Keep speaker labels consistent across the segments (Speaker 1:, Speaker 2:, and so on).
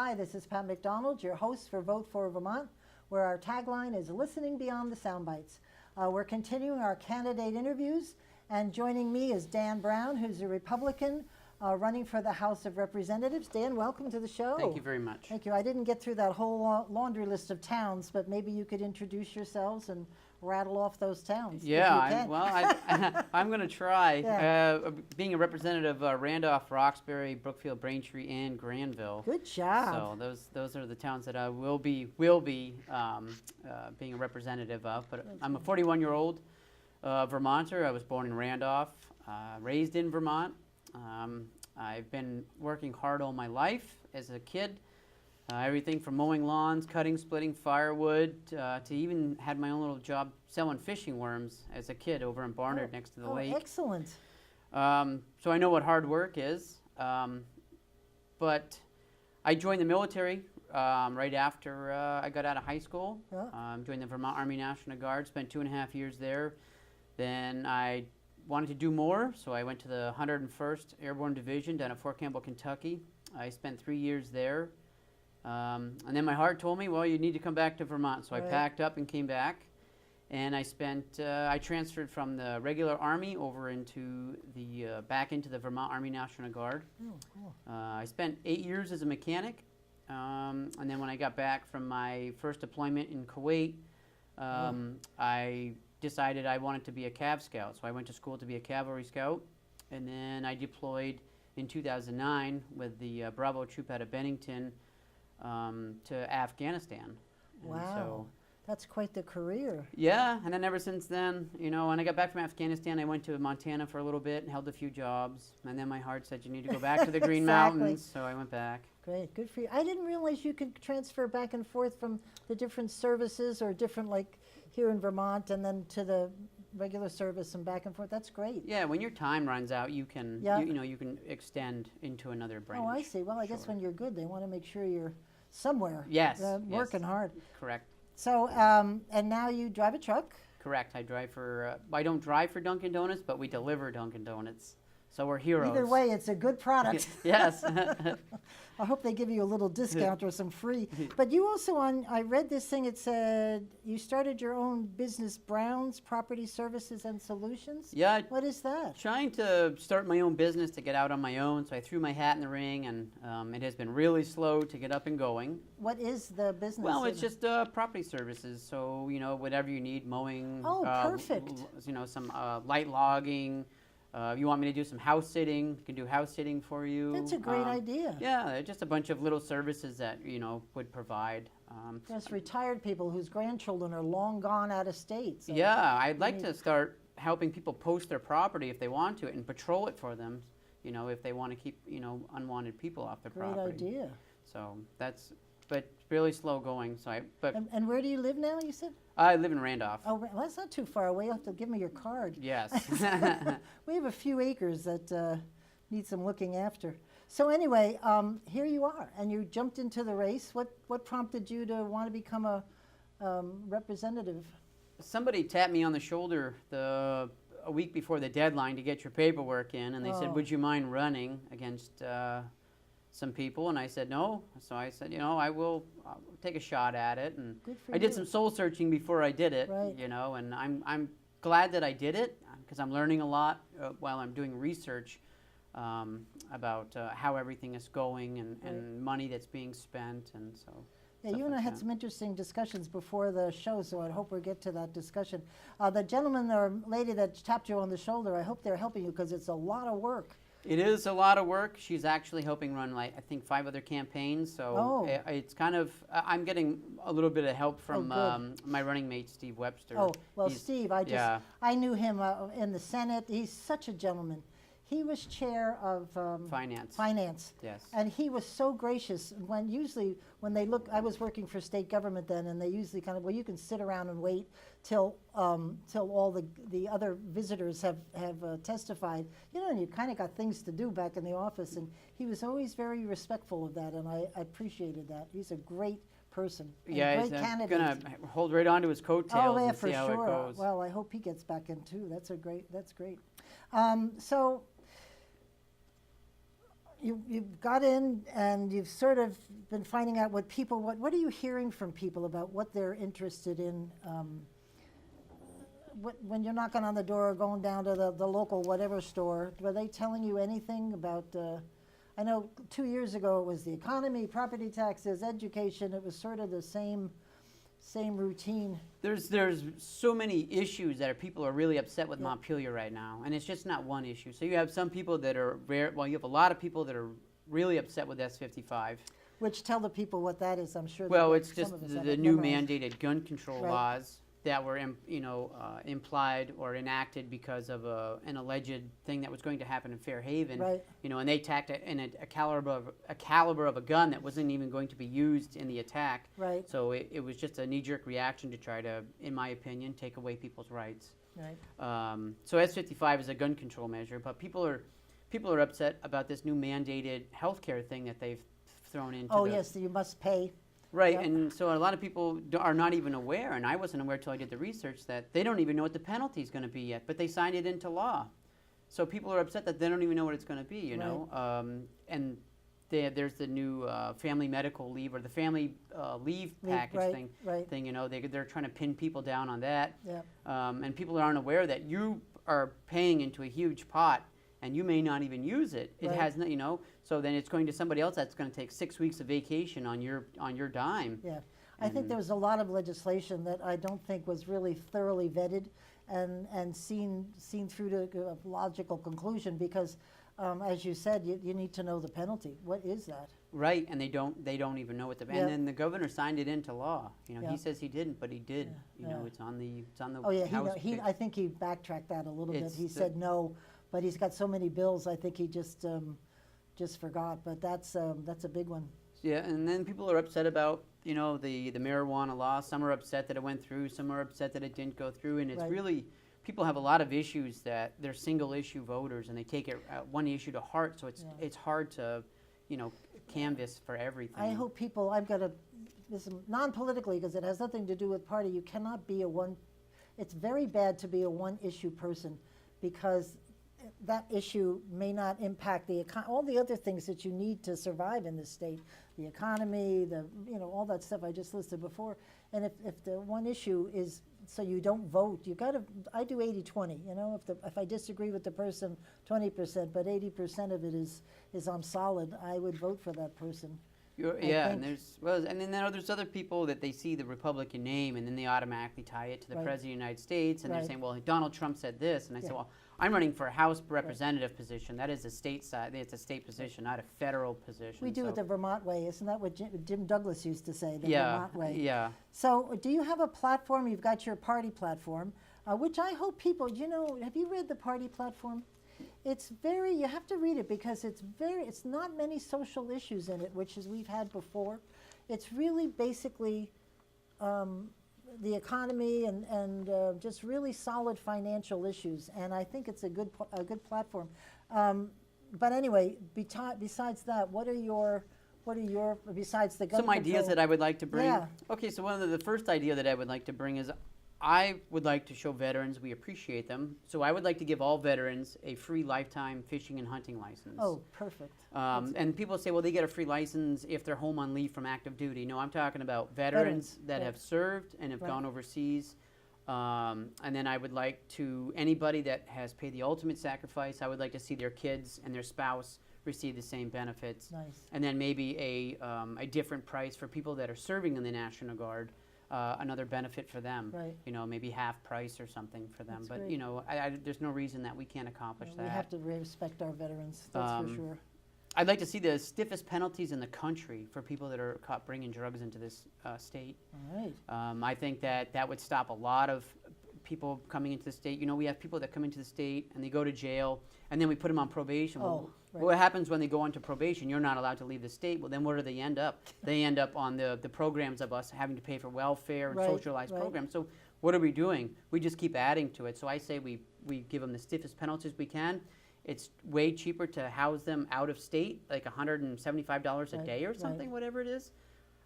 Speaker 1: Hi, this is Pat McDonald, your host for Vote for Vermont, where our tagline is listening beyond the soundbites. We're continuing our candidate interviews, and joining me is Dan Brown, who's a Republican running for the House of Representatives. Dan, welcome to the show.
Speaker 2: Thank you very much.
Speaker 1: Thank you. I didn't get through that whole laundry list of towns, but maybe you could introduce yourselves and rattle off those towns.
Speaker 2: Yeah, I'm going to try.
Speaker 1: Yeah.
Speaker 2: Being a representative of Randolph, Roxbury, Brookfield, Braintree, and Granville.
Speaker 1: Good job.
Speaker 2: So those are the towns that I will be being a representative of. But I'm a 41-year-old Vermonter. I was born in Randolph, raised in Vermont. I've been working hard all my life as a kid. Everything from mowing lawns, cutting, splitting firewood, to even had my own little job selling fishing worms as a kid over in Barnard next to the lake.
Speaker 1: Excellent.
Speaker 2: So I know what hard work is. But I joined the military right after I got out of high school.
Speaker 1: Yeah.
Speaker 2: Joined the Vermont Army National Guard, spent 2.5 years there. Then I wanted to do more, so I went to the 101st Airborne Division down at Fort Campbell, Kentucky. I spent 3 years there. And then my heart told me, well, you need to come back to Vermont. So I packed up and came back. And I transferred from the regular Army over into back into the Vermont Army National Guard.
Speaker 1: Oh, cool.
Speaker 2: I spent 8 years as a mechanic. And then when I got back from my first deployment in Kuwait, I decided I wanted to be a Cav Scout. So I went to school to be a cavalry scout. And then I deployed in 2009 with the Bravo Troop out of Bennington to Afghanistan.
Speaker 1: Wow, that's quite the career.
Speaker 2: Yeah, and then ever since then, when I got back from Afghanistan, I went to Montana for a little bit and held a few jobs. And then my heart said, you need to go back to the Green Mountains, so I went back.
Speaker 1: Great, good for you. I didn't realize you could transfer back and forth from the different services or different, like here in Vermont, and then to the regular service and back and forth. That's great.
Speaker 2: Yeah, when your time runs out, you can you can extend into another branch.
Speaker 1: Oh, I see. Well, I guess when you're good, they want to make sure you're somewhere.
Speaker 2: Yes.
Speaker 1: Working hard.
Speaker 2: Correct.
Speaker 1: So, and now you drive a truck?
Speaker 2: Correct. I drive for. I don't drive for Dunkin' Donuts, but we deliver Dunkin' Donuts. So we're heroes.
Speaker 1: Either way, it's a good product.
Speaker 2: Yes.
Speaker 1: I hope they give you a little discount or some free. But you also I read this thing, it said you started your own business, Brown's Property Services and Solutions?
Speaker 2: Yeah.
Speaker 1: What is that?
Speaker 2: Trying to start my own business to get out on my own, so I threw my hat in the ring, and it has been really slow to get up and going.
Speaker 1: What is the business?
Speaker 2: Well, it's just property services, so, whatever you need, mowing.
Speaker 1: Oh, perfect.
Speaker 2: Some light logging. If you want me to do some house sitting, I can do house sitting for you.
Speaker 1: That's a great idea.
Speaker 2: Yeah, just a bunch of little services that, would provide.
Speaker 1: There's retired people whose grandchildren are long gone out of state. So
Speaker 2: yeah, I'd like to start helping people post their property if they want to and patrol it for them, if they want to keep, unwanted people off their property.
Speaker 1: Great idea.
Speaker 2: So but it's really slow going. So
Speaker 1: And where do you live now, you said?
Speaker 2: I live in Randolph.
Speaker 1: Oh, well, that's not too far away. You'll have to give me your card.
Speaker 2: Yes.
Speaker 1: We have a few acres that need some looking after. So anyway, here you are, and you jumped into the race. What prompted you to want to become a representative?
Speaker 2: Somebody tapped me on the shoulder a week before the deadline to get your paperwork in, and they said, would you mind running against some people? And I said no. So I said, I'll take a shot at it. And I did some soul searching before I did it, and I'm glad that I did it because I'm learning a lot while I'm doing research about how everything is going and money that's being spent, and so.
Speaker 1: Yeah, you and I had some interesting discussions before the show, so I hope we'll get to that discussion. The gentleman or lady that tapped you on the shoulder, I hope they're helping you because it's a lot of work.
Speaker 2: It is a lot of work. She's actually helping run, I think, 5 other campaigns. So it's kind of, I'm getting a little bit of help from my running mate, Steve Webster.
Speaker 1: Oh, well, Steve, I knew him in the Senate. He's such a gentleman. He was chair of finance.
Speaker 2: Yes.
Speaker 1: And he was so gracious. Usually when they look, I was working for state government then, and they usually kind of, well, you can sit around and wait till all the other visitors have testified, and you kind of got things to do back in the office. And he was always very respectful of that, and I appreciated that. He's a great person.
Speaker 2: Yeah,
Speaker 1: he's
Speaker 2: going to hold right on to his coattails and see how it goes.
Speaker 1: Well, I hope he gets back in too. That's great. So you've got in and you've sort of been finding out what people, what are you hearing from people about what they're interested in? When you're knocking on the door or going down to the local whatever store, were they telling you anything about, I know 2 years ago it was the economy, property taxes, education, it was sort of the same routine.
Speaker 2: There's so many issues that people are really upset with Montpelier right now, and it's just not one issue. So you have some people that are you have a lot of people that are really upset with S55.
Speaker 1: Which tell the people what that is, I'm sure.
Speaker 2: Well,
Speaker 1: that
Speaker 2: it's
Speaker 1: some
Speaker 2: just
Speaker 1: of us
Speaker 2: the
Speaker 1: have it
Speaker 2: new
Speaker 1: memorized.
Speaker 2: mandated gun control
Speaker 1: Right.
Speaker 2: laws that were implied or enacted because of an alleged thing that was going to happen in Fairhaven.
Speaker 1: Right.
Speaker 2: And they attacked a caliber of a gun that wasn't even going to be used in the attack.
Speaker 1: Right.
Speaker 2: So it was just a knee-jerk reaction to try to, in my opinion, take away people's rights.
Speaker 1: Right.
Speaker 2: So S55 is a gun control measure, but people are upset about this new mandated healthcare thing that they've thrown into.
Speaker 1: Oh, yes, you must pay.
Speaker 2: Right,
Speaker 1: Yep.
Speaker 2: and so a lot of people are not even aware, and I wasn't aware till I did the research, that they don't even know what the penalty is going to be yet, but they signed it into law. So people are upset that they don't even know what it's going to be, you know. And there's the new family medical leave, or the family leave package thing. You know, they're trying to pin people down on that.
Speaker 1: Yeah.
Speaker 2: And people aren't aware that you are paying into a huge pot, and you may not even use it. It
Speaker 1: Right.
Speaker 2: has no, so then it's going to somebody else that's going to take 6 weeks of vacation on your dime.
Speaker 1: Yeah, I think there was a lot of legislation that I don't think was really thoroughly vetted and seen through to a logical conclusion, because as you said, you need to know the penalty. What is that?
Speaker 2: Right, and they don't even know what
Speaker 1: Yeah.
Speaker 2: and then the governor signed it into law.
Speaker 1: Yeah.
Speaker 2: He says he didn't, but he did.
Speaker 1: Yeah.
Speaker 2: It's on the
Speaker 1: Oh yeah,
Speaker 2: House.
Speaker 1: I think he backtracked that a little bit.
Speaker 2: It's
Speaker 1: He
Speaker 2: the-
Speaker 1: said no, but he's got so many bills. I think he just forgot. But that's a big one.
Speaker 2: Yeah, and then people are upset about the marijuana law. Some are upset that it went through. Some are upset that it didn't go through. And it's
Speaker 1: Right.
Speaker 2: really, people have a lot of issues that they're single issue voters, and they take it one issue to heart. So it's hard to canvass for everything.
Speaker 1: I hope people. I've got this is non-politically, because it has nothing to do with party. You cannot be a one. It's very bad to be a one-issue person, because that issue may not impact all the other things that you need to survive in this state, the economy, all that stuff I just listed before. And if the one issue is so you don't vote, I do 80-20, if I disagree with the person 20%, but 80% of it is I'm solid, I would vote for that person.
Speaker 2: And then there's other people that they see the Republican name, and then they automatically tie it to the
Speaker 1: Right.
Speaker 2: President of the United States, and they're
Speaker 1: Right.
Speaker 2: saying, well, Donald Trump said this, and I say,
Speaker 1: Yeah.
Speaker 2: well, I'm running for a House representative position. That is a state side. It's a state position, not a federal position.
Speaker 1: We do it the Vermont way. Isn't that what Jim Douglas used to say, the
Speaker 2: yeah,
Speaker 1: Vermont way?
Speaker 2: yeah.
Speaker 1: So do you have a platform? You've got your party platform, which I hope people, have you read the party platform? It's you have to read it, because it's not many social issues in it, which is we've had before. It's really basically the economy and just really solid financial issues, and I think it's a good platform. But anyway, besides that, what are your besides the gun
Speaker 2: Some ideas
Speaker 1: control?
Speaker 2: that I would like to bring.
Speaker 1: Yeah.
Speaker 2: Okay, so one of the first idea that I would like to bring is I would like to show veterans we appreciate them. So I would like to give all veterans a free lifetime fishing and hunting license.
Speaker 1: Oh, perfect.
Speaker 2: And people say, well, they get a free license if they're home on leave from active duty. No, I'm talking about veterans that
Speaker 1: right.
Speaker 2: have served and have
Speaker 1: Right.
Speaker 2: gone overseas. And then I would like anybody that has paid the ultimate sacrifice, I would like to see their kids and their spouse receive the same benefits.
Speaker 1: Nice.
Speaker 2: And then maybe a different price for people that are serving in the National Guard. Another benefit for them,
Speaker 1: Right.
Speaker 2: Maybe half price or something for them.
Speaker 1: That's
Speaker 2: But
Speaker 1: great.
Speaker 2: there's no reason that we can't accomplish that.
Speaker 1: We have to respect our veterans, that's for sure.
Speaker 2: I'd like to see the stiffest penalties in the country for people that are caught bringing drugs into this state.
Speaker 1: All right.
Speaker 2: I think that would stop a lot of people coming into the state. We have people that come into the state and they go to jail, and then we put them on probation. Well,
Speaker 1: right.
Speaker 2: what happens when they go onto probation? You're not allowed to leave the state. Well, then where do they end up? They end up on the programs of us having to pay for welfare and
Speaker 1: Right,
Speaker 2: socialized
Speaker 1: right.
Speaker 2: programs. So what are we doing? We just keep adding to it. So I say we give them the stiffest penalties we can. It's way cheaper to house them out of state, like $175 a
Speaker 1: Right,
Speaker 2: day or
Speaker 1: right.
Speaker 2: something, whatever it is,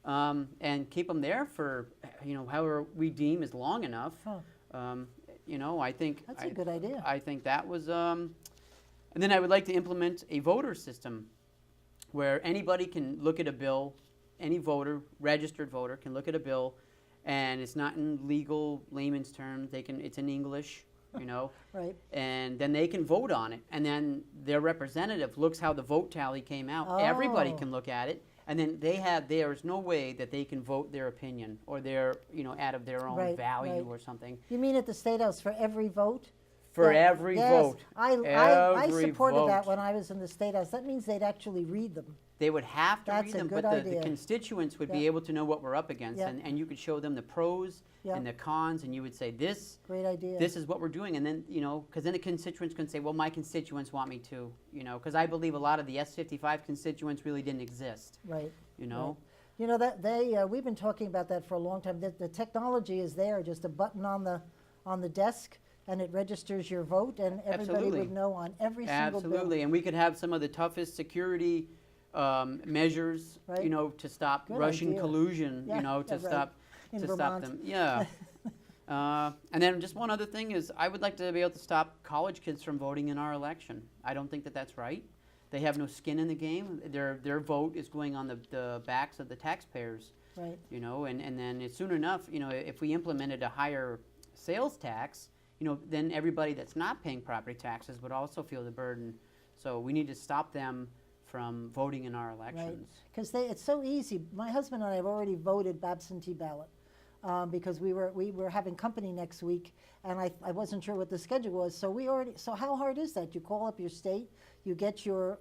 Speaker 2: and keep them there for however we deem is long enough.
Speaker 1: Huh.
Speaker 2: I think
Speaker 1: That's a good idea.
Speaker 2: I think that was, and then I would like to implement a voter system where anybody can look at a bill, any voter, registered voter, can look at a bill, and it's not in legal layman's terms. It's in English, you know,
Speaker 1: Right.
Speaker 2: and then they can vote on it. And then their representative looks how the vote tally came out. Everybody
Speaker 1: Oh.
Speaker 2: can look at it, and then there's no way that they can vote their opinion or their, out of their own
Speaker 1: Right,
Speaker 2: value
Speaker 1: right.
Speaker 2: or something.
Speaker 1: You mean at the State House for every vote?
Speaker 2: For
Speaker 1: Yeah,
Speaker 2: every
Speaker 1: yes.
Speaker 2: vote.
Speaker 1: I
Speaker 2: Every
Speaker 1: supported that
Speaker 2: vote.
Speaker 1: when I was in the State House. That means they'd actually read them.
Speaker 2: They would have to
Speaker 1: That's
Speaker 2: read
Speaker 1: a
Speaker 2: them,
Speaker 1: good
Speaker 2: but the
Speaker 1: idea.
Speaker 2: constituents would be
Speaker 1: Yeah.
Speaker 2: able to know what we're up against,
Speaker 1: Yeah.
Speaker 2: and you could show them the pros
Speaker 1: Yeah.
Speaker 2: and the cons, and you would say,
Speaker 1: Great idea.
Speaker 2: this is what we're doing, and then, because then the constituents can say, well, my constituents want me to, because I believe a lot of the S55 constituents really didn't exist,
Speaker 1: Right.
Speaker 2: you know?
Speaker 1: You know that we've been talking about that for a long time. The technology is there, just a button on the desk, and it registers your vote, and everybody
Speaker 2: Absolutely.
Speaker 1: would know on every single bill.
Speaker 2: Absolutely, and we could have some of the toughest security measures,
Speaker 1: Right.
Speaker 2: to stop
Speaker 1: Good
Speaker 2: Russian
Speaker 1: idea.
Speaker 2: collusion,
Speaker 1: Yeah,
Speaker 2: to
Speaker 1: yeah, right.
Speaker 2: stop
Speaker 1: In
Speaker 2: to
Speaker 1: Vermont.
Speaker 2: stop them. Yeah. And then just one other thing is I would like to be able to stop college kids from voting in our election. I don't think that that's right. They have no skin in the game. Their vote is going on the backs of the taxpayers,
Speaker 1: Right.
Speaker 2: and then it's soon enough, if we implemented a higher sales tax, then everybody that's not paying property taxes would also feel the burden. So we need to stop them from voting in our elections.
Speaker 1: Because it's so easy. My husband and I have already voted absentee ballot because we were having company next week, and I wasn't sure what the schedule was. So how hard is that? You call up your state, you get your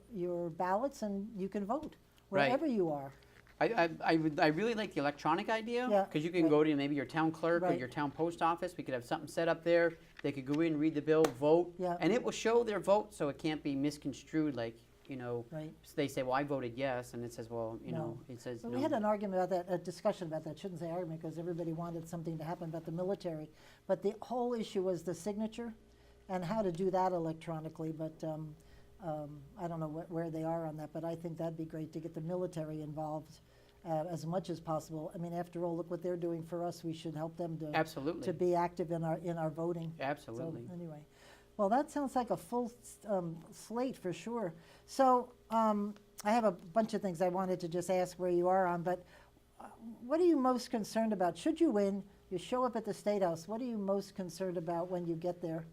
Speaker 1: ballots, and you can vote
Speaker 2: Right.
Speaker 1: wherever you are.
Speaker 2: I really like the electronic idea
Speaker 1: Yeah,
Speaker 2: because you can
Speaker 1: right.
Speaker 2: go to maybe your town clerk or
Speaker 1: Right.
Speaker 2: your town post office. We could have something set up there. They could go in, read the bill, vote,
Speaker 1: Yeah.
Speaker 2: and it will show their vote, so it can't be misconstrued. Like
Speaker 1: Right.
Speaker 2: they say, "Well, I voted yes," and it says, "Well,
Speaker 1: No.
Speaker 2: it says
Speaker 1: But
Speaker 2: no."
Speaker 1: we had an argument about that, a discussion about that. Shouldn't say argument because everybody wanted something to happen about the military. But the whole issue was the signature and how to do that electronically. But I don't know where they are on that. But I think that'd be great to get the military involved as much as possible. I mean, after all, look what they're doing for us. We should help them to
Speaker 2: Absolutely.
Speaker 1: be active in our voting.
Speaker 2: Absolutely.
Speaker 1: So anyway, well, that sounds like a full slate for sure. So I have a bunch of things I wanted to just ask where you are on, but what are you most concerned about? Should you win, you show up at the State House, what are you most concerned about when you get there?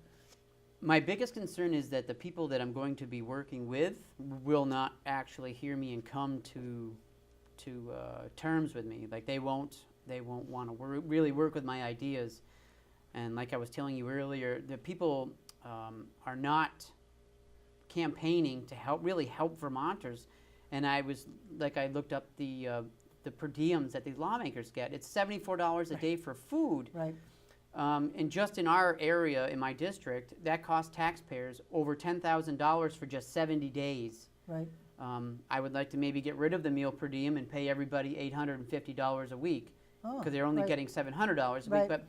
Speaker 2: My biggest concern is that the people that I'm going to be working with will not actually hear me and come to terms with me. Like they won't want to really work with my ideas. And like I was telling you earlier, the people are not campaigning to really help Vermonters. And I looked up the per diems that these lawmakers get. It's $74 a day for food.
Speaker 1: Right.
Speaker 2: And just in our area, in my district, that costs taxpayers over $10,000 for just 70 days.
Speaker 1: Right.
Speaker 2: I would like to maybe get rid of the meal per diem and pay everybody $850 a week
Speaker 1: Oh,
Speaker 2: because they're only
Speaker 1: right.
Speaker 2: getting $700 a week.
Speaker 1: Right.
Speaker 2: But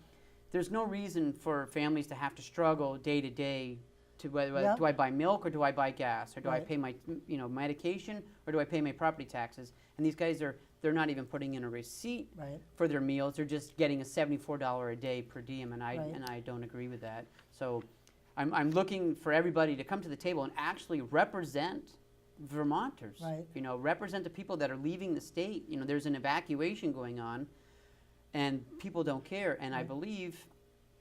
Speaker 2: there's no reason for families to have to struggle day to day to whether
Speaker 1: Yeah.
Speaker 2: do I buy milk or do I buy gas or do I
Speaker 1: Right.
Speaker 2: pay my medication or do I pay my property taxes? And these guys they're not even putting in a receipt
Speaker 1: Right.
Speaker 2: for their meals. They're just getting a $74 a day per diem, and
Speaker 1: Right.
Speaker 2: I don't agree with that. So I'm looking for everybody to come to the table and actually represent Vermonters.
Speaker 1: Right.
Speaker 2: Represent the people that are leaving the state. There's an evacuation going on, and people don't care. And I
Speaker 1: Right.
Speaker 2: believe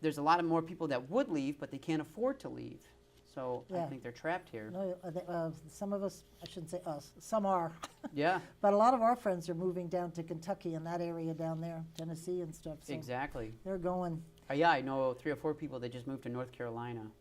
Speaker 2: there's a lot of more people that would leave, but they can't afford to leave. So I
Speaker 1: Yeah.
Speaker 2: think they're trapped here.
Speaker 1: No, some of us, I shouldn't say us, some are.
Speaker 2: Yeah,
Speaker 1: But a lot of our friends are moving down to Kentucky and that area down there, Tennessee and stuff. So
Speaker 2: exactly.
Speaker 1: they're going.
Speaker 2: Yeah, I know 3 or 4 people that just moved to North Carolina.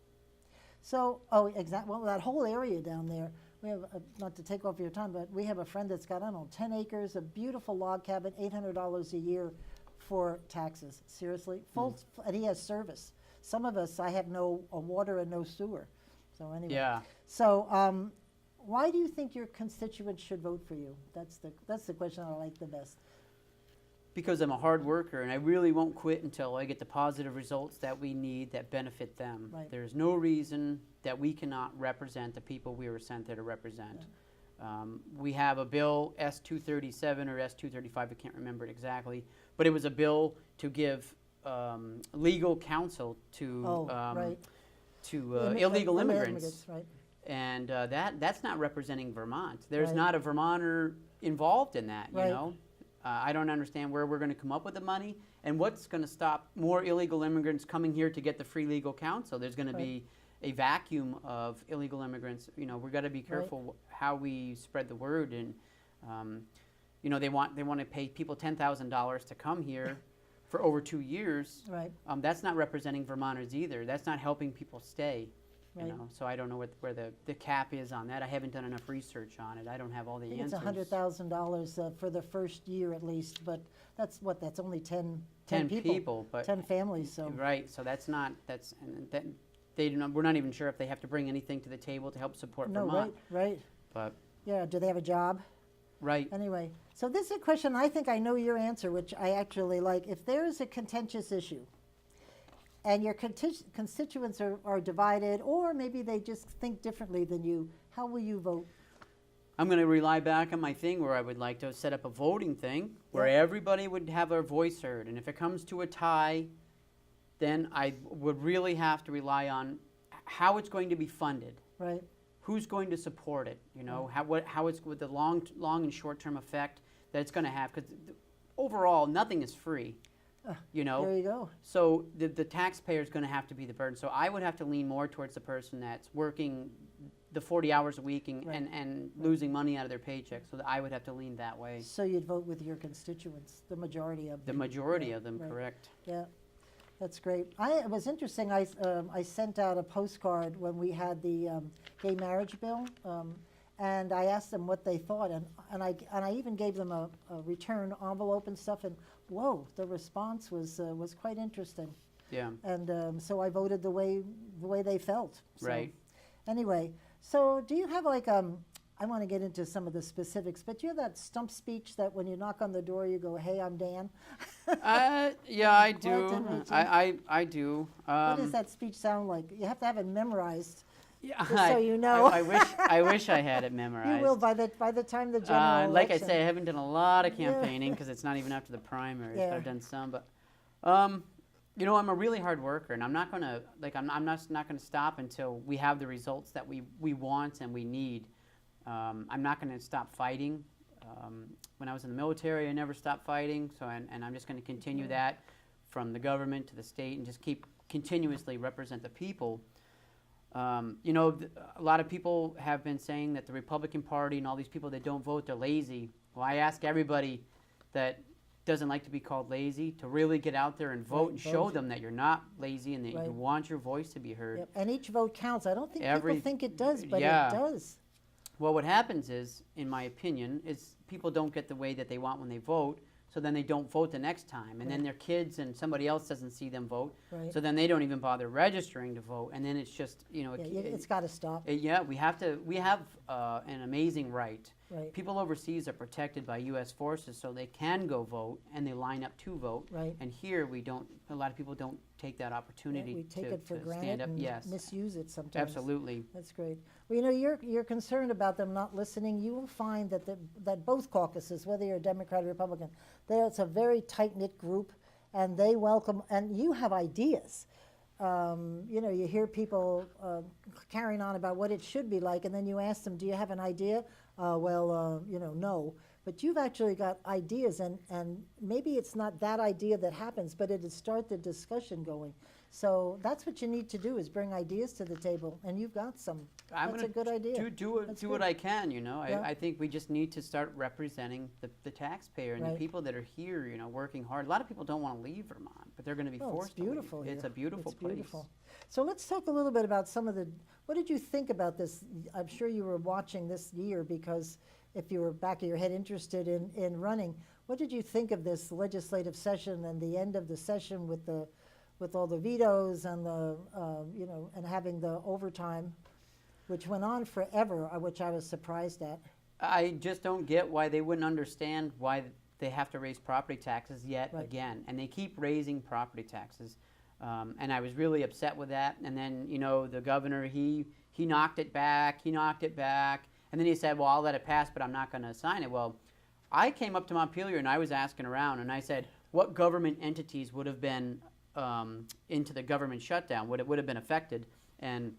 Speaker 1: So, exactly. Well, that whole area down there, we have, not to take off your time, but we have a friend that's got, I don't know, 10 acres, a beautiful log cabin, $800 a year for taxes. Seriously? And he has service. Some of us, I have no water and no sewer. So anyway.
Speaker 2: Yeah.
Speaker 1: So, why do you think your constituents should vote for you? That's the question I like the best.
Speaker 2: Because I'm a hard worker and I really won't quit until I get the positive results that we need that benefit them.
Speaker 1: Right.
Speaker 2: There's no reason that we cannot represent the people we were sent there to represent. We have a bill, S-237 or S-235, I can't remember it exactly, but it was a bill to give legal counsel to
Speaker 1: Right.
Speaker 2: illegal immigrants.
Speaker 1: Right.
Speaker 2: And that's not representing Vermont. There's
Speaker 1: Right.
Speaker 2: not a Vermonter involved in that, you
Speaker 1: Right.
Speaker 2: know. I don't understand where we're going to come up with the money and what's going to stop more illegal immigrants coming here to get the free legal counsel. There's going to be a vacuum of illegal immigrants. You know, we've got to be careful how we spread the word. And, you know, they want to pay people $10,000 to come here for over 2 years.
Speaker 1: Right.
Speaker 2: That's not representing Vermonters either. That's not helping people stay.
Speaker 1: Right.
Speaker 2: You know, so I don't know where the cap is on that. I haven't done enough research on it. I don't have all the
Speaker 1: I think
Speaker 2: answers.
Speaker 1: it's $100,000 for the first year at least, but that's only 10
Speaker 2: 10
Speaker 1: people.
Speaker 2: people, but
Speaker 1: 10 families, so.
Speaker 2: right. So that's not and that they do not, we're not even sure if they have to bring anything to the table to help support
Speaker 1: No,
Speaker 2: Vermont.
Speaker 1: right.
Speaker 2: But
Speaker 1: Yeah, do they have a job?
Speaker 2: right.
Speaker 1: Anyway, so this is a question I think I know your answer, which I actually like. If there is a contentious issue and your constituents are divided, or maybe they just think differently than you, how will you vote?
Speaker 2: I'm going to rely back on my thing where I would like to set up a voting thing where everybody would have their voice heard. And if it comes to a tie, then I would really have to rely on how it's going to be funded.
Speaker 1: Right.
Speaker 2: Who's going to support it? You know, how it's with the long and short-term effect that it's going to have. Because overall, nothing is free. You know,
Speaker 1: There you go.
Speaker 2: so the taxpayer is going to have to be the burden. So I would have to lean more towards the person that's working the 40 hours a week and losing money out of their paycheck. So that I would have to lean that way.
Speaker 1: So you'd vote with your constituents, the majority of
Speaker 2: The
Speaker 1: them.
Speaker 2: majority of them,
Speaker 1: right.
Speaker 2: correct.
Speaker 1: Yeah, that's great. It was interesting, I sent out a postcard when we had the gay marriage bill, and I asked them what they thought, and I even gave them a return envelope and stuff, and whoa, the response was quite interesting.
Speaker 2: Yeah.
Speaker 1: And so I voted the way they felt. So,
Speaker 2: Right.
Speaker 1: Anyway, so do you have like I want to get into some of the specifics, but you have that stump speech that when you knock on the door, you go, "Hey, I'm Dan."
Speaker 2: Yeah, I do.
Speaker 1: Clinton,
Speaker 2: I do.
Speaker 1: What does that speech sound like? You have to have it memorized,
Speaker 2: Yeah,
Speaker 1: just so you know.
Speaker 2: I wish I had it memorized.
Speaker 1: You will by the time the general
Speaker 2: Like I
Speaker 1: election.
Speaker 2: say, I haven't done a lot of
Speaker 1: Yeah.
Speaker 2: campaigning because it's not even after the primaries.
Speaker 1: Yeah.
Speaker 2: But I've done some, but you know, I'm a really hard worker, and I'm not gonna I'm not gonna stop until we have the results that we want and we need. I'm not gonna stop fighting. When I was in the military, I never stopped fighting. So and I'm just gonna continue that from the government to the state, and just keep continuously represent the people. You know, a lot of people have been saying that the Republican Party and all these people that don't vote, they're lazy. Well, I ask everybody that doesn't like to be called lazy to really get out there and vote and show
Speaker 1: vote.
Speaker 2: them that you're not lazy and that
Speaker 1: Right.
Speaker 2: you want your voice to be heard.
Speaker 1: Yep. And each vote counts. I don't think
Speaker 2: Every-
Speaker 1: people think it does, but
Speaker 2: yeah.
Speaker 1: it does.
Speaker 2: Well, what happens is, in my opinion, is people don't get the way that they want when they vote, so then they don't vote the next time. And then their kids and somebody else doesn't see them vote,
Speaker 1: Right.
Speaker 2: so then they don't even bother registering to vote. And then it's just, you know,
Speaker 1: Yeah, it's got to stop.
Speaker 2: yeah, we have an amazing right.
Speaker 1: Right.
Speaker 2: People overseas are protected by U.S. forces, so they can go vote and they line up to vote.
Speaker 1: Right.
Speaker 2: And here we don't. A lot of people don't take that
Speaker 1: Yeah,
Speaker 2: opportunity
Speaker 1: we take
Speaker 2: to,
Speaker 1: it for
Speaker 2: to
Speaker 1: granted
Speaker 2: stand up.
Speaker 1: and
Speaker 2: Yes,
Speaker 1: misuse it sometimes.
Speaker 2: absolutely.
Speaker 1: That's great. Well, you know, you're concerned about them not listening. You will find that that both caucuses, whether you're a Democrat or Republican, it's a very tight-knit group, and they welcome, and you have ideas. You know, you hear people carrying on about what it should be like, and then you ask them, do you have an idea? You know, no. But you've actually got ideas, and maybe it's not that idea that happens, but it'd start the discussion going. So that's what you need to do, is bring ideas to the table, and you've got some.
Speaker 2: I'm
Speaker 1: That's a
Speaker 2: gonna
Speaker 1: good idea.
Speaker 2: Do
Speaker 1: That's
Speaker 2: what
Speaker 1: good.
Speaker 2: I can. You know,
Speaker 1: Yeah.
Speaker 2: I think we just need to start representing the taxpayer and
Speaker 1: Right.
Speaker 2: the people that are here. You know, working hard. A lot of people don't want to leave Vermont, but they're going to be
Speaker 1: Oh,
Speaker 2: forced
Speaker 1: it's beautiful
Speaker 2: to leave. It's
Speaker 1: here.
Speaker 2: a beautiful
Speaker 1: It's
Speaker 2: place.
Speaker 1: beautiful. So let's talk a little bit about some of the, what did you think about this? I'm sure you were watching this year, because if you were back of your head interested in running, what did you think of this legislative session and the end of the session with all the vetoes and the, you know, and having the overtime, which went on forever, which I was surprised at.
Speaker 2: I just don't get why they wouldn't understand why they have to raise property taxes yet
Speaker 1: Right.
Speaker 2: again, and they keep raising property taxes. And I was really upset with that. And then, you know, the governor, he knocked it back, and then he said, well, I'll let it pass, but I'm not going to sign it. Well, I came up to Montpelier and I was asking around, and I said, what government entities would have been into the government shutdown, would have been affected? And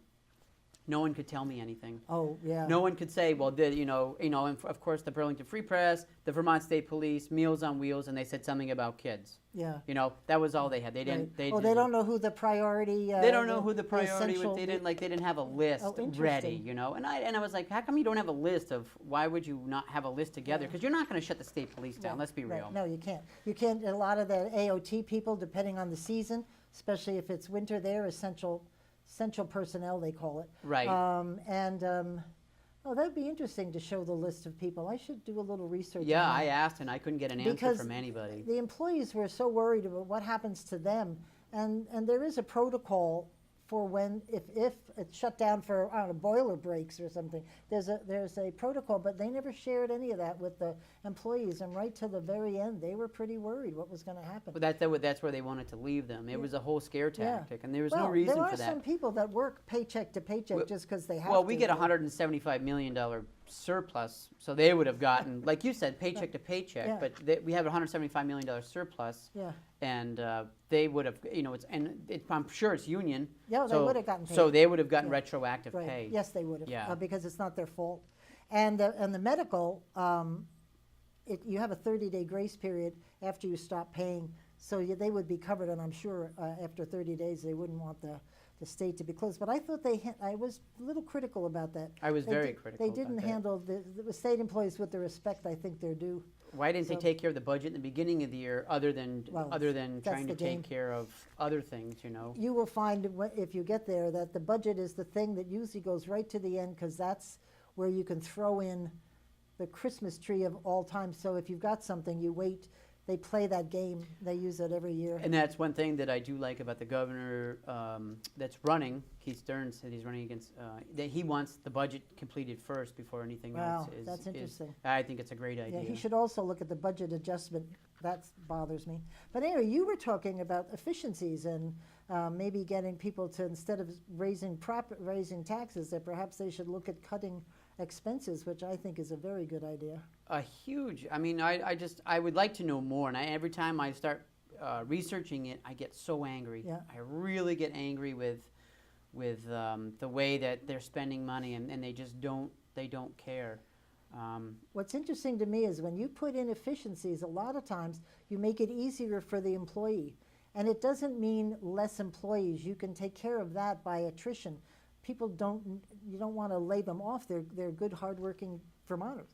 Speaker 2: no one could tell me anything.
Speaker 1: Oh, yeah.
Speaker 2: No one could say, well, and of course the Burlington Free Press, the Vermont State Police, Meals on Wheels, and they said something about kids.
Speaker 1: Yeah.
Speaker 2: That was all they had. They didn't.
Speaker 1: Right. They don't know who the priority.
Speaker 2: They don't know who the priority
Speaker 1: essential-
Speaker 2: was. They didn't have a list ready.
Speaker 1: interesting.
Speaker 2: And I was like, how come you don't have a list of? Why would you not have a list together? Because you're not going to shut the state police down.
Speaker 1: Right,
Speaker 2: Let's be
Speaker 1: right.
Speaker 2: real.
Speaker 1: No, you can't. You can't. A lot of the AOT people, depending on the season, especially if it's winter, they're essential personnel, they call it.
Speaker 2: Right.
Speaker 1: Oh, that'd be interesting to show the list of people. I should do a little research.
Speaker 2: Yeah,
Speaker 1: on
Speaker 2: I
Speaker 1: that.
Speaker 2: asked and I couldn't get an answer
Speaker 1: Because
Speaker 2: from anybody.
Speaker 1: The employees were so worried about what happens to them, and there is a protocol for when if it's shut down for, I don't know, boiler breaks or something. There's a protocol, but they never shared any of that with the employees, and right to the very end, they were pretty worried what was going to happen.
Speaker 2: But that's where they wanted to leave them. It was a whole scare
Speaker 1: Yeah.
Speaker 2: tactic, and there was
Speaker 1: Well,
Speaker 2: no reason
Speaker 1: there
Speaker 2: for
Speaker 1: are
Speaker 2: that.
Speaker 1: some people that work paycheck to paycheck
Speaker 2: Well-
Speaker 1: just because they have
Speaker 2: Well,
Speaker 1: to.
Speaker 2: we get a $175 million surplus, so they would have gotten, like you said, paycheck to paycheck.
Speaker 1: Yeah.
Speaker 2: But we have a $175 million surplus,
Speaker 1: Yeah.
Speaker 2: and they would have, I'm sure it's union.
Speaker 1: Yeah, they
Speaker 2: so-
Speaker 1: would have gotten paid.
Speaker 2: So they would have gotten
Speaker 1: Yeah.
Speaker 2: retroactive
Speaker 1: Right.
Speaker 2: pay.
Speaker 1: Yes, they would have.
Speaker 2: Yeah.
Speaker 1: Because it's not their fault. And the medical, you have a 30-day grace period after you stop paying, so they would be covered. And I'm sure after 30 days they wouldn't want the state to be closed. But I thought I was a little critical about that.
Speaker 2: I was
Speaker 1: They
Speaker 2: very
Speaker 1: did-
Speaker 2: critical
Speaker 1: They
Speaker 2: about
Speaker 1: didn't
Speaker 2: that.
Speaker 1: handle the state employees with the respect I think they're due.
Speaker 2: Why didn't they
Speaker 1: So-
Speaker 2: take care of the budget in the beginning of the year, other than
Speaker 1: Well,
Speaker 2: trying
Speaker 1: that's
Speaker 2: to
Speaker 1: the game.
Speaker 2: take care of other things?
Speaker 1: You will find if you get there that the budget is the thing that usually goes right to the end, because that's where you can throw in the Christmas tree of all time. So if you've got something, you wait. They play that game. They use it every year.
Speaker 2: And that's one thing that I do like about the governor that's running. Keith Stearns said he's running against, that he wants the budget completed first before anything
Speaker 1: Wow,
Speaker 2: else is.
Speaker 1: that's interesting.
Speaker 2: I think it's a great idea.
Speaker 1: Yeah, he should also look at the budget adjustment. That bothers me. But anyway, you were talking about efficiencies and maybe getting people to, instead of raising taxes, that perhaps they should look at cutting expenses, which I think is a very good idea.
Speaker 2: A huge, I would like to know more. And every time I start researching it, I get so angry.
Speaker 1: Yeah.
Speaker 2: I really get angry with the way that they're spending money, and they just don't care.
Speaker 1: What's interesting to me is when you put in efficiencies, a lot of times you make it easier for the employee. And it doesn't mean less employees. You can take care of that by attrition. You don't want to lay them off. They're good, hardworking Vermonters.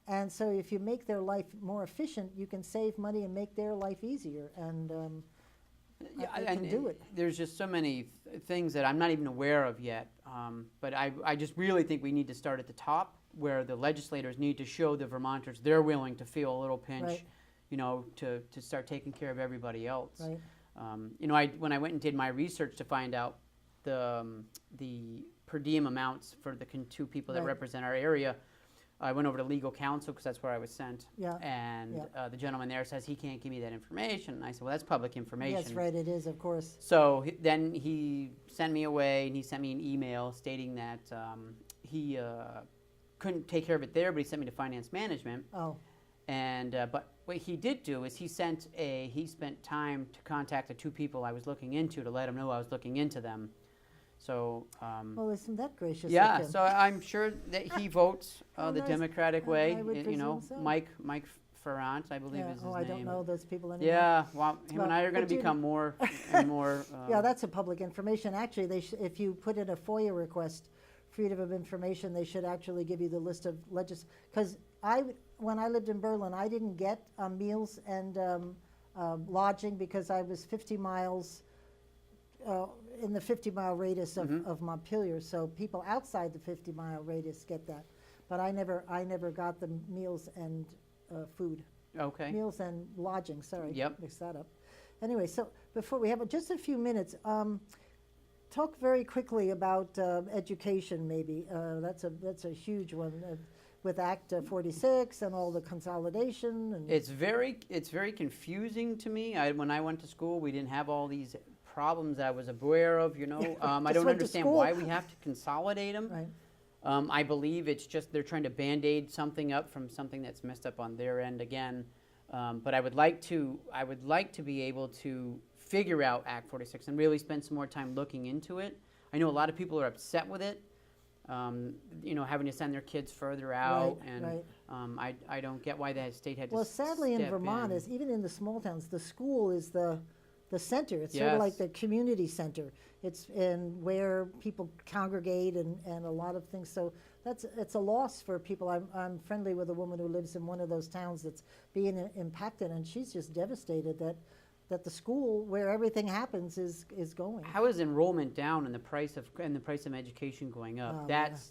Speaker 1: And so if you make their life more efficient, you can save money and make their life easier. And I can do it.
Speaker 2: There's just so many things that I'm not even aware of yet. But I just really think we need to start at the top, where the legislators need to show the Vermonters they're willing to feel a little pinch,
Speaker 1: Right.
Speaker 2: to start taking care of everybody else.
Speaker 1: Right.
Speaker 2: When I went and did my research to find out the per diem amounts for the two people that
Speaker 1: Right.
Speaker 2: represent our area, I went over to legal counsel because that's where I was sent.
Speaker 1: Yeah.
Speaker 2: And
Speaker 1: Yeah.
Speaker 2: the gentleman there says he can't give me that information. And I said, well, that's public information.
Speaker 1: Yes, right, it is, of course.
Speaker 2: So then he sent me away, and he sent me an email stating that he couldn't take care of it there, but he sent me to finance management.
Speaker 1: Oh,
Speaker 2: And but what he did do is he spent time to contact the two people I was looking into to let them know I was looking into them. So
Speaker 1: well, isn't that gracious
Speaker 2: yeah,
Speaker 1: of him?
Speaker 2: so I'm sure that he votes
Speaker 1: Oh,
Speaker 2: the
Speaker 1: nice.
Speaker 2: Democratic
Speaker 1: I
Speaker 2: way.
Speaker 1: would presume so.
Speaker 2: Mike Ferrant, I believe
Speaker 1: Yeah,
Speaker 2: is his
Speaker 1: oh,
Speaker 2: name.
Speaker 1: I don't know those people anymore.
Speaker 2: Yeah, well, him
Speaker 1: Well,
Speaker 2: and I are going to
Speaker 1: but you-
Speaker 2: become more and more.
Speaker 1: Yeah, that's a public information. Actually, if you put in a FOIA request, Freedom of Information, they should actually give you the list of because when I lived in Berlin, I didn't get meals and lodging because I was 50 miles in the 50-mile radius of Montpelier. So people outside the 50-mile radius get that, but I never got the meals and food.
Speaker 2: Okay.
Speaker 1: Meals and lodging. Sorry,
Speaker 2: Yep.
Speaker 1: mixed that up. Anyway, so before we have just a few minutes. Talk very quickly about education, maybe. That's a huge one with Act 46 and all the consolidation. And
Speaker 2: It's very confusing to me. When I went to school, we didn't have all these problems I was aware of. I
Speaker 1: Just
Speaker 2: don't
Speaker 1: went to
Speaker 2: understand
Speaker 1: school.
Speaker 2: why we have to consolidate them.
Speaker 1: right.
Speaker 2: I believe it's just they're trying to band-aid something up from something that's messed up on their end again. But I would like to be able to figure out Act 46 and really spend some more time looking into it. I know a lot of people are upset with it, you know, having to send their kids further out,
Speaker 1: Right,
Speaker 2: and
Speaker 1: right.
Speaker 2: I don't get why the state had to
Speaker 1: Well, sadly in
Speaker 2: step
Speaker 1: Vermont,
Speaker 2: in.
Speaker 1: is even in the small towns, the school is the center. It's sort of
Speaker 2: Yes.
Speaker 1: like the community center. It's in where people congregate and a lot of things. So it's a loss for people. I'm friendly with a woman who lives in one of those towns that's being impacted, and she's just devastated that the school where everything happens is going.
Speaker 2: How is enrollment down and the price of education going up?
Speaker 1: Oh,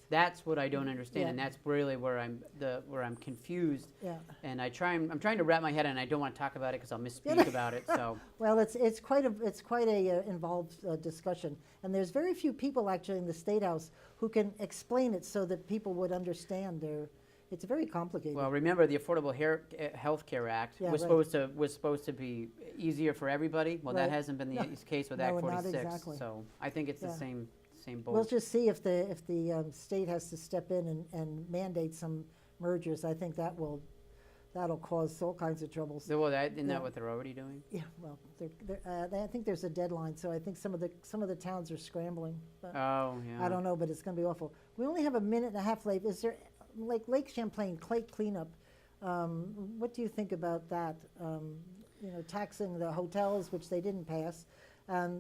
Speaker 2: That's what I don't understand,
Speaker 1: Yeah.
Speaker 2: and that's really where I'm confused.
Speaker 1: Yeah.
Speaker 2: And I'm trying to wrap my head, and I don't want to talk about it because I'll misspeak about it. So
Speaker 1: Well, it's quite a involved discussion, and there's very few people actually in the State House who can explain it so that people would understand. It's very complicated.
Speaker 2: well, remember the Affordable Health Care Act
Speaker 1: Yeah,
Speaker 2: was
Speaker 1: right.
Speaker 2: supposed to be easier for everybody. Well,
Speaker 1: Right.
Speaker 2: that hasn't been the
Speaker 1: No.
Speaker 2: case with
Speaker 1: No,
Speaker 2: Act
Speaker 1: not
Speaker 2: 46.
Speaker 1: exactly.
Speaker 2: So I think it's
Speaker 1: Yeah.
Speaker 2: the same boat.
Speaker 1: We'll just see if the state has to step in and mandate some mergers. I think that'll cause all kinds of troubles.
Speaker 2: Well, isn't
Speaker 1: Yeah.
Speaker 2: that what they're already doing?
Speaker 1: Yeah, well, I think there's a deadline, so I think some of the towns are scrambling. But
Speaker 2: Oh, yeah.
Speaker 1: I don't know, but it's going to be awful. We only have a minute and a half left. Is there, like Lake Champlain, clay cleanup? What do you think about that? You know, taxing the hotels, which they didn't pass,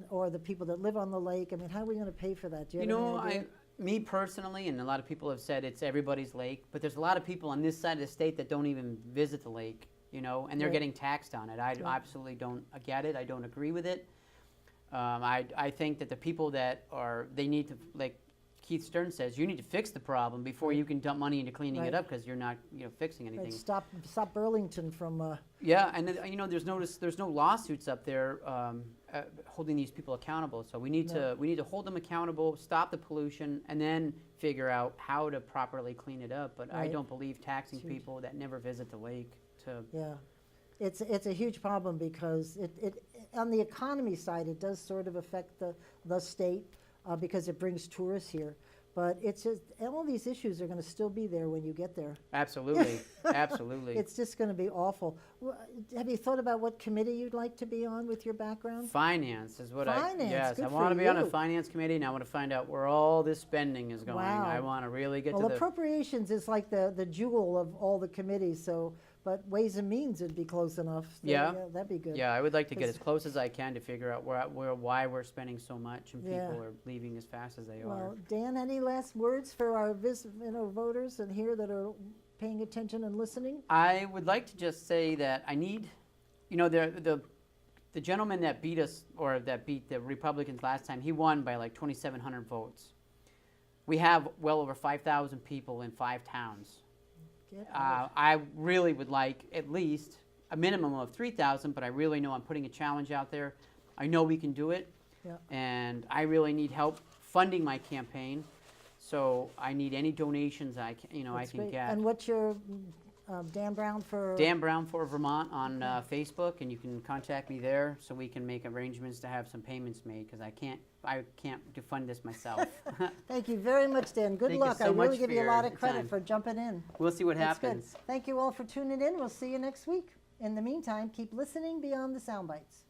Speaker 1: or the people that live on the lake. I mean, how are we going to pay for that? Do you
Speaker 2: You
Speaker 1: have
Speaker 2: know,
Speaker 1: any idea?
Speaker 2: me personally, and a lot of people have said it's everybody's lake, but there's a lot of people on this side of the state that don't even visit the lake, you know, and they're
Speaker 1: Right.
Speaker 2: getting taxed on it. I
Speaker 1: Right.
Speaker 2: absolutely don't get it. I don't agree with it. I think that the people that they need to, like Keith Stern says, you need to fix the problem before you can dump money into cleaning
Speaker 1: Right.
Speaker 2: it up because you're not, fixing
Speaker 1: Right,
Speaker 2: anything.
Speaker 1: stop Burlington from.
Speaker 2: Yeah, and you know, there's no lawsuits up there holding these people accountable. So we need
Speaker 1: No.
Speaker 2: to hold them accountable, stop the pollution, and then figure out how to properly clean it up. But I
Speaker 1: Right.
Speaker 2: don't believe taxing
Speaker 1: Huge.
Speaker 2: people that never visit the lake to.
Speaker 1: Yeah, it's a huge problem because it on the economy side it does sort of affect the state because it brings tourists here. But it's just all these issues are going to still be there when you get there.
Speaker 2: Absolutely, absolutely.
Speaker 1: It's just going to be awful. Have you thought about what committee you'd like to be on with your background?
Speaker 2: Finance is what
Speaker 1: Finance,
Speaker 2: yes,
Speaker 1: good
Speaker 2: I
Speaker 1: for
Speaker 2: want to be on a
Speaker 1: you.
Speaker 2: finance committee, and I want to find out where all this spending is going.
Speaker 1: Wow.
Speaker 2: I want to really get
Speaker 1: Well,
Speaker 2: to the.
Speaker 1: appropriations is like the jewel of all the committees. So, but Ways and Means would be close enough. So,
Speaker 2: Yeah.
Speaker 1: that'd be good.
Speaker 2: Yeah, I would like to get
Speaker 1: 'Cause-
Speaker 2: as close as I can to figure out why we're spending so much and
Speaker 1: Yeah.
Speaker 2: people are leaving as fast as they are.
Speaker 1: Well, Dan, any last words for our voters and here that are paying attention and listening?
Speaker 2: I would like to just say that I need, you know, the gentleman that beat us or that beat the Republicans last time, he won by like 2,700 votes. We have well over 5,000 people in 5 towns.
Speaker 1: Get out.
Speaker 2: I really would like at least a minimum of 3,000, but I really know I'm putting a challenge out there. I know we can do it,
Speaker 1: Yeah.
Speaker 2: and I really need help funding my campaign. So I need any donations I can,
Speaker 1: That's
Speaker 2: I can
Speaker 1: great.
Speaker 2: get.
Speaker 1: And what's your Dan Brown for?
Speaker 2: Dan Brown for Vermont on Facebook, and you can contact me there so we can make arrangements to have some payments made because I can't fund this myself.
Speaker 1: Thank you very much, Dan. Good
Speaker 2: Thank you
Speaker 1: luck.
Speaker 2: so
Speaker 1: I really
Speaker 2: much
Speaker 1: give
Speaker 2: for
Speaker 1: you a
Speaker 2: your
Speaker 1: lot of credit
Speaker 2: time.
Speaker 1: for jumping in.
Speaker 2: We'll see what
Speaker 1: That's good.
Speaker 2: happens.
Speaker 1: Thank you all for tuning in. We'll see you next week. In the meantime, keep listening beyond the sound bites.